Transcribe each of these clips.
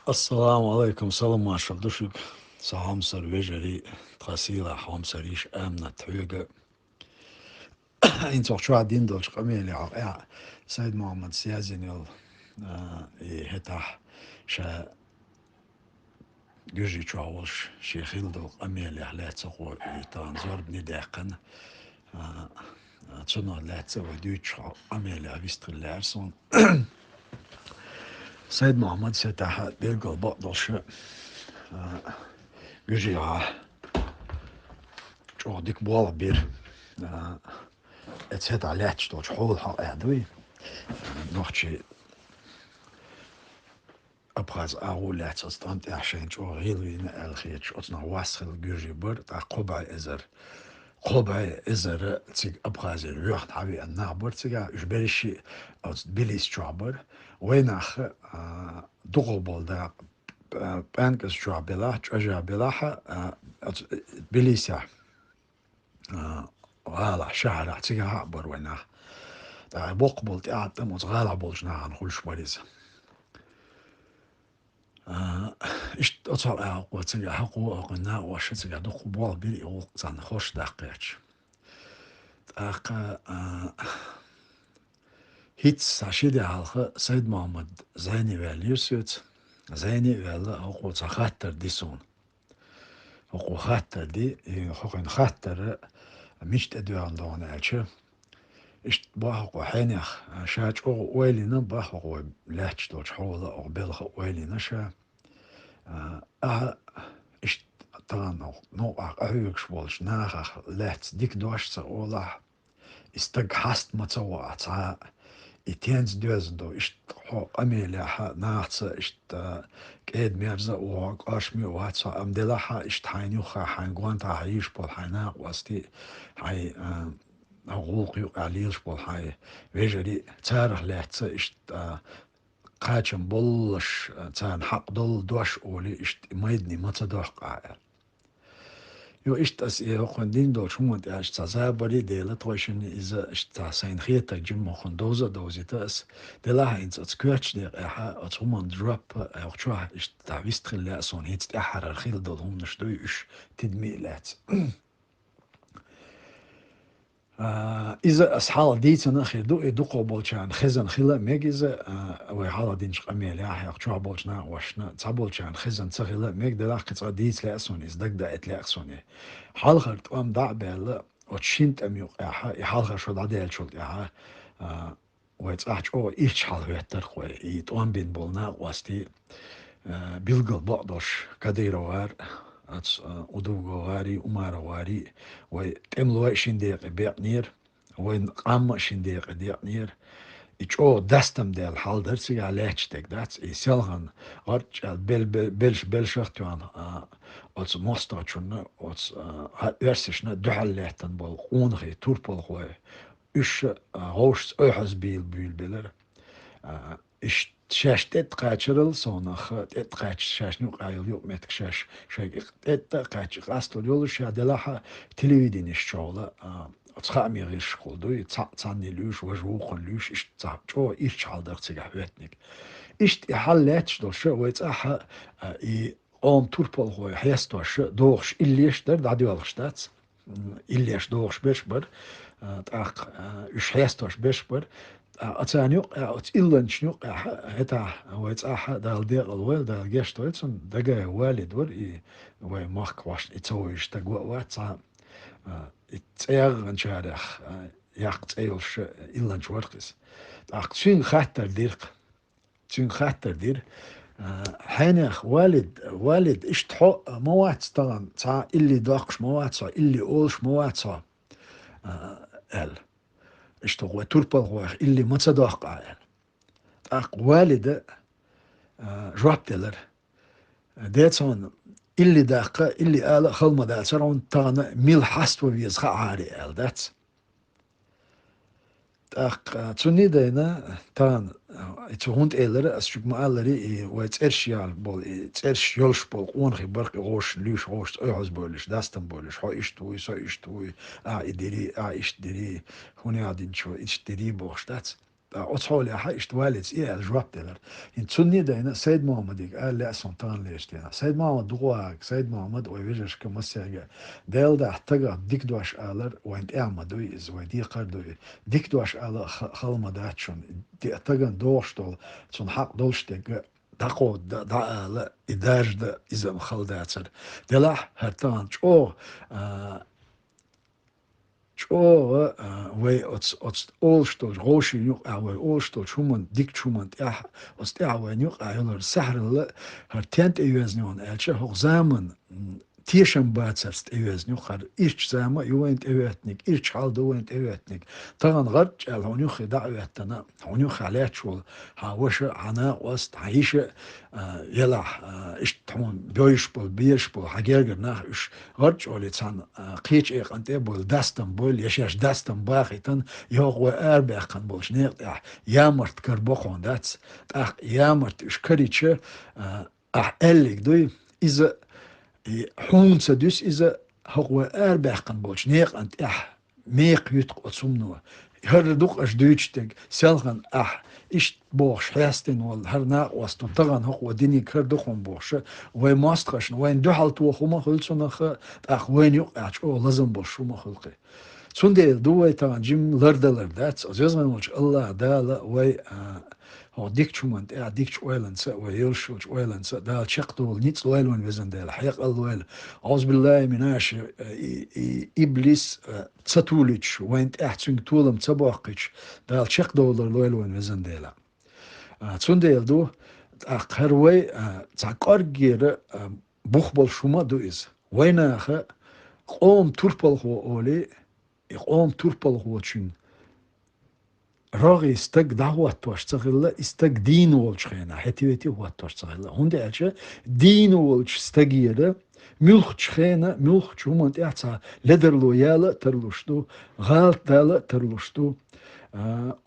Assalamu alaikum, salam marshal dushuk, saham sar vejeri, trasila, ham sarish amna tüge. In toch chwa din dolch kameli ja, Said Mohammed Siazin yol, hetah, sha gyuji chawolsh, shekhil dol kameli ahletsa ko itan zorb nideqen, tsuno letsa wa ducha kameli avistri son. Said Mohammed setah bilgol bot dolsh, gyuji جو ديك بوالا بير اتسيت عليك تو حول حق ادوي نوختشي ابغاز اول اتستانت عشان جو غيلوين الخيتش اتنا واسخل جوجي بر تا قبع ازر تيج ابغاز الوقت حبي النعبر تيجا جبرشي او بيليس جابر وينخ دوغو بولدا بانكس جابلا جابلا بيليسيا غالع شهر تيجا عبر وينخ بقبل تقعد مش غالع بولجنا عن كل شواليز إيش أطلع وتجا حقو أقنع وش تجا دخو بول بيري أو زان خوش دقيقش أق هيت ساشيدي حلقة سيد محمد زيني واليوسيت زيني ولا أقو تخاطر ديسون أقو خاطر دي أقو خاطر مش تدوان دون ألشة إيش باهو حينيخ شاج أو ويلينا باهو لاتش دوش حولا أو بلخ ويلينا شا إيش طبعا نوع أهيكش بولش ناخ لات ديك دوش أولا استق حست متسوى تا إتينز دوزندو إيش حو أميلي ح ناخت إيش كيد ميرزا وعق أشمي واتسا أمدلا ح إيش تحينيو خا حينقوان تا حيش بول حيناق واستي حي غوقي عليش بول حي ويجري تارخ لات إيش قاچم بولش تان حق دل دوش أولي إيش ميدني متدوح قائل يو إيش تاس إيه خندين دول شو مت إيش تزابري ديلا تويشن إذا إيش تاسين خيتا جم خندوزا دوزي تاس دلا هينز أتكوتش دير إيها أتومن دروب أو شو إيش تعويست خلا صون هيت إحر الخيل دول هم نشدوي إيش تدمي لات إذا أصحاب ديتنا خدو إدو قبولشان خزن خلا ميجز وحالا دينش قميل يا حيق شو قبولشنا وشنا تقبولشان خزن تخلا ميج دلاخ قطع ديت لأسوني إزدق دايت لأسوني حالخرت أم دع بيلا وتشينت أم يقع حالخر شو دعديل شو يقع ويتأحج أو إيش حال ويتر خوي يتوان بين بولنا واستي بيلقل بقدوش كديروار أتس ودوغواري أمارواري وتملوا شنديق بيقنير وين قام شنديق ديقنير إيشو دستم ديال حال درسي على هشتك داتس إيسالغن أرج بلشختوان أتس مستوى أتس هرسشنا دحل لهتن بول قونغي توربول خوي إيش هوش أحس بيل بيلر إيش شاشتت قاتشرل صونخ تت قاتش شاش نو قايل يوم متك شاي تت قاتش قاستو يول شادلاها تلفزيون الشغل أتخامي غير شغل دوي تصاني لوش وجوق لوش إيش تصاب شو إيش شغل دخل سجح ويتنك إيش حلتش دو شو ويتأح إي قوم توربول هو حيستوش دوغش إليش در دعدي والغشتات إليش دوغش بيشبر تأخ إيش حيستوش بيشبر أتانيق أت إللنشنيق هتا ويتأح دال دير الويل دال جيش تويتسون دقا والد ور إي وي مارك واش إتسويش تقوى واتسا إتسيغ انشارخ ياقت إيلش إللنش ورقس تشين خاتر ديرق تشين خاتر دير حينخ والد اشتحو موات طبعا تا اللي داقش موات اللي أولش موات ال اشتغل توربال غواخ اللي ما تصدق قاعد أق والد جوابتلر ديتون اللي داق اللي آل خلما دال سرون تانا ميل حست وفيز خعاري آل دات أق توني دينا تان اتهونت إلر أسجب ما ألري ويت إرشيال بول إرش يلش بول قونخي برق غوش ليش غوش أعز بولش داستن بولش هاي إشتوي سا إشتوي إدري إشتري هوني عادين شو إشتري بوش دات أصحولي أحد إشتواليت إيه الجواب دلر إن تسني دينا سيد محمد قال لا سلطان ليش دينا سيد محمد دغواك سيد محمد ويجيش كمسيا ديل ده احتاج ديك دوش آلر وين إعمى دويز وين دي قردوي ديك دوش آلر خلما داتشون دي احتاج دوش دول تون حق دوش ديك دقود دا آلر إداج دا إذا مخل داتر دلح هرتان شو شو وي أتس أولشتول غوشي نيوق أوي أولشتول شومن ديك شومن تأح أستأوي نيوق أيلر سحر لا هرتنت أيوزنيون ألش هو زمن تيشن باتسرست أيوزنيوق هر إيش زمان يوينت أيوتنيك إيش حال دوينت أيوتنيك طبعا غرج الهونيوخ دعوتنا هونيوخ عليه شو هاوش عنا وست عيش يلا إيش تمون بيش بول حاجة ناخ إيش غرج أولي تان قيش إيه أنت بول داستن بول يشاش داستن باخيتن يوغ وأربع قن بولش نيق يامرت كربوخون داتس يامرت إيش كريتش أليك دوي إذا حون سدوس إذا هو أربع قن بولش نيق أنت ميق يتق أتصمنوا هر دوق أش دويتشتك سالغن إيش بوش حيستن وال هر ناقوس تطغن هو ديني كر دخون بوش وين ماستخشن وين دحل تو خما خلصنخ وين يقعش أو لازم بوش ما خلقي سندل دوي تان جيم لردلر داتس أزيزمن وش الله دالا وي هو ديك شومنت ديك شويلنس ويلش شويلنس دا شقتول نيتس ويلون وزن دال حيق الويل أعوذ بالله من عاش إبليس تساتوليتش وين أحسن تولم تباقيش دا شقتول الويلون وزن دال سندل دو أقهروي تعقرجير بخبل شوما دو إز وين أخ قوم توربل هو أولي قوم توربل هو تشين راغي استق دعوة توشتغل استق دين والش خينا حتيوتي هو توشتغل هندي أجا دين والش استقيرة ملخ خينا ملخ شو أنت أحسا لدر لويالة ترلوشتو غالت دالة ترلوشتو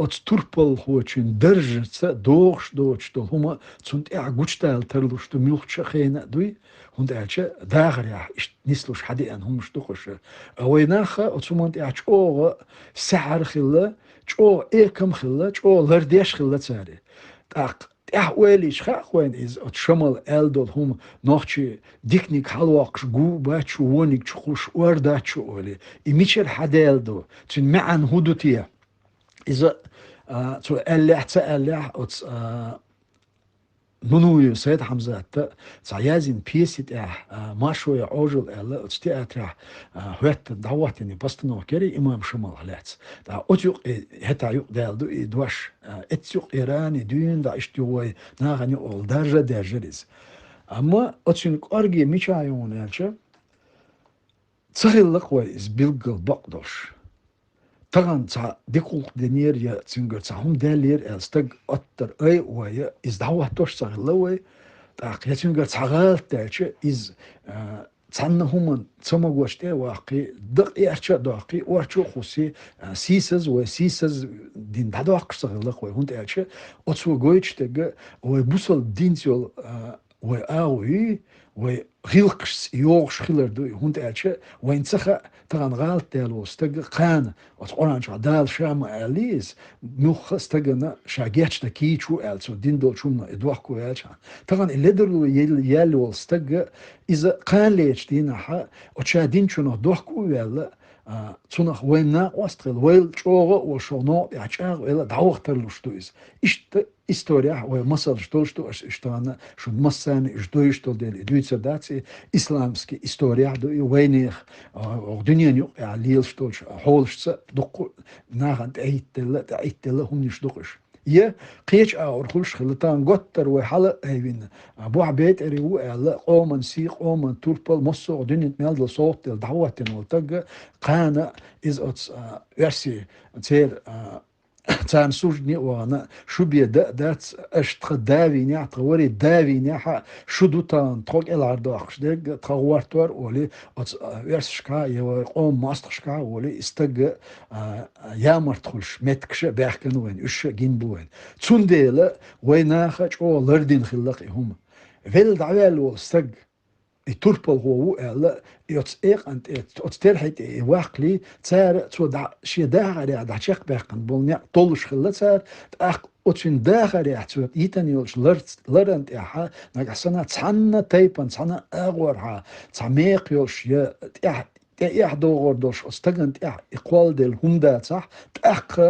أتستوربل هو تشين درجة دوغش دوغشتو هما تسنت أعجوشتال ترلوشتو ملخ خينا دوي هند أجا داغر يا نسلوش حدي أن هم شتوخش ويناخا أتسمنت أعجوغ سحر خلا شو كم خلا شو لرديش خلا تساري تاق ويليش وين إز أتشمل ألدول هم نوخشي ديكنيك حلوقش جو باتشو ونيك تخوش ورداتشو أولي إميشر حدالدو تن معن هدوتيا إذا تو ألح تألح أتس نونوي سيد حمزة تعيازين بيسيت ما شوية عوجل ألا أتستيأترح هوت دعوتني بستنو كري إمام شمال هلات دا أتيق هتا يق دالدو إدواش أتيق إيراني دين دا إشتوي ناغني أول درجة ريز أما أتينك أرجي ميشايون ألشا تسهل لقوي إز بيلقل بقدوش طبعا ديكول دنير يا تنجر هم دالير استق أتر أي ويا إز دعوة توش صغلوي تاق يا تنجر صغال تاش إز تصنهم تسمعوش تي واقي دق يرشة دقي ورشة خصي سيسز وسيسز دين دعوة صغلق وهند أش أتسو جويش تجا وبوصل دينزول وآوي وغيلقش يوغش خيلر دو هند أشياء وين سخا تغان غالت دالو استق قان وتقولان شو دال شام أليز نوخ استقنا شاقيتش تكيتشو ألسو دين دول شومنا إدوحكو ألشان تغان الليدرلو يالو استق إذا قان ليش دينا حا وتشادين شنو دوحكو يالا تونخ وين ناقوستغل ويل شوغو وشونو يعشاغ ويلا دعوختر لشتويز إشت история ой масал что она что массаны что дели дуйца даци исламский история до и войнах дуньяню алил что холшца доку нахант эйттел هم نشدقش يه قيش أورخلش خلطان قطر وحلا هيبين أبو عبيد أريو على قومن سيق قومن توربل مصو دنيا ميل صوت الدعوة والتج قانا إز أتس يرسي تير تان سوجني وانا شو بيدا دات اشتخ دافيني عطوري دافيني حا شدو تان تروك العرداخش ديك تغوارتور ولي يرسشكا يقوم ماستخشكا ولي استق يامر تخلش متكش بيحكن وين اش جين بوين تسنديلا ويناخش او لردين خلقي هم فيل دعوال واستق يتربل هو لا يتسيق أنت تسترحت واقلي تار تو دع شي داخل يا دع شيخ بيقن بولني طولش خلا تار أخ أتشين داخل يا تو يتن يولش لرنت يا ها نقصنا تسعنا تايبن تسعنا أغورها تعميق يولش يا يا دوغور دوش استغنت يا إقوال دل هم دا صح تأخ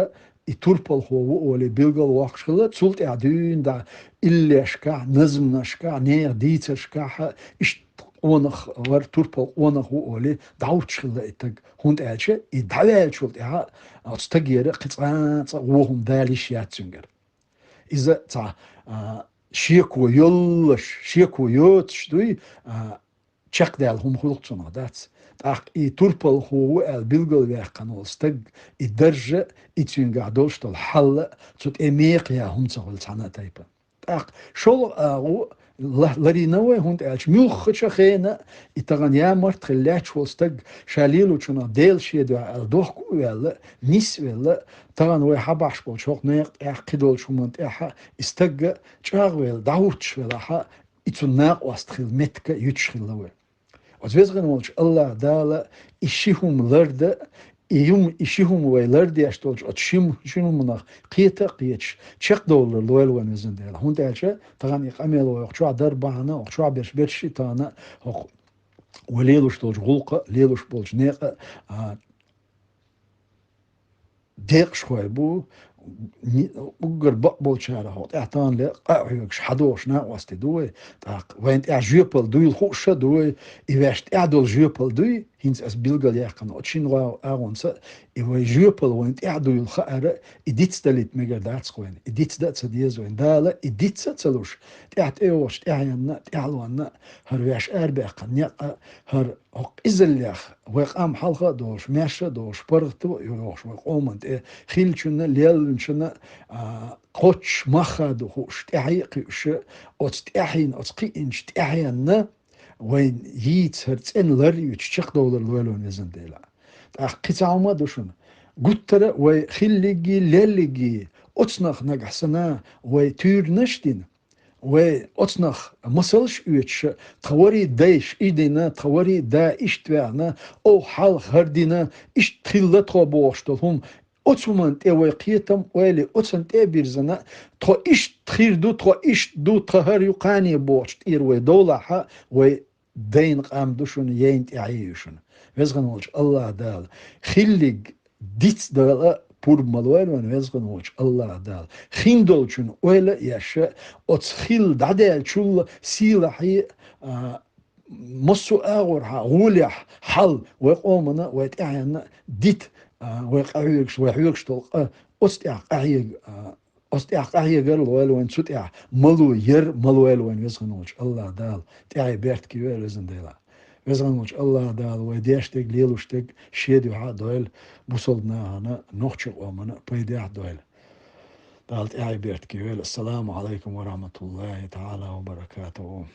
يتربل هو ولي بيلغل واقش خلا تسولت يا دين دا إلا شكا نزم شكا نير ديتر شكا onach war turpal onach oli dautschle itag hund elche I davelchult ja als tagiere qitsa wohum dalish yatsunger iza ta shieku yollash shieku yot shtui check dal hum khulqtsuna dat ach I turpal hu el bilgel weg kan stag I derje itsunga dolstal hal tot emeq ja hum tsol tsana taipa ach shol لرينوي هوند ألش ميوخش خينا إتغن يا مرت خلاتش وستج شاليلو شنا ديل شيء دوا الدوخ ولا نيس ولا تغن وي حباش بول شوق نيق قدول شو منت استج شاغ ولا داوتش ولا ح إتناق واستخل متك يتشخل لوي وزوجنا مولش الله دالا إشيهم لرد يوم إشيهم ويلرد يشتولش أتشيم شنو مناخ قيتا قيتش شق دولار لويل وين زين ديلا هون دالشة تغني قامي لو يخشوا دربانا وخشوا بيش تانا وليلوش تولش غلقة ليلوش بولش نيقة ديق شوي بو بقر بقبل شهر هات اعتان لي قاعدش حدوش نا واستي دوي تاق وين جوبل دوي الخوش دوي يوشت اعدل جوبل دوي هينز اس بيلغل يقن اتشين وا اونس اي جوبل وين اعدل الخير اديت ستلت ميجر داتس وين اديت داتس ديز وين دالا اديت تسلوش تعت ايوش تعينا تعلونا هرياش اربع قنيق هر هق ازليخ ويقام حلقه دوش ماشا دوش برغتو يوش وقومنت خيلشنا ليلشنا قوتش مخد وش تعيقش أتستحين أتقينش تعينا وين ييت هرتين لري وتشق دولار لولون يزن ديلا قطع ما دوشنا قلت وخليجي لليجي أتصنخ نجحسنا وتير نشتين وأتصنخ مسلش يتش توري دايش إيدينا توري دا إشتوانا أو حال هردينا إش تخيلة بوشتهم أتمنى توقيتم ويلي أتمنى بيرزنا تو إيش تخير دو تو إيش دو تهر يقاني بوش تير ودولة ها ودين قام دوشون ينت يعيشون ويزغن وش الله دال خليق ديت دال بور مالويل وان ويزغن وش الله دال خين دولشون ويلا ياشا أتخيل دادال شول سيلحي مصو أغورها غوليح حل ويقومنا ويتعينا ديت ويقعيكش ويحيكش تلقى أستيق أحيق الويل وين سوتيع ملو ير ملويل وين يزغنوش الله دال تعي بيرت كيويل يزن ديلا يزغنوش الله دال ويديشتك ليلوشتك شيدو ها دويل بوصلنا هنا نوخشق ومنا بيديح دويل دال تعي بيرت كيويل السلام عليكم ورحمة الله تعالى وبركاته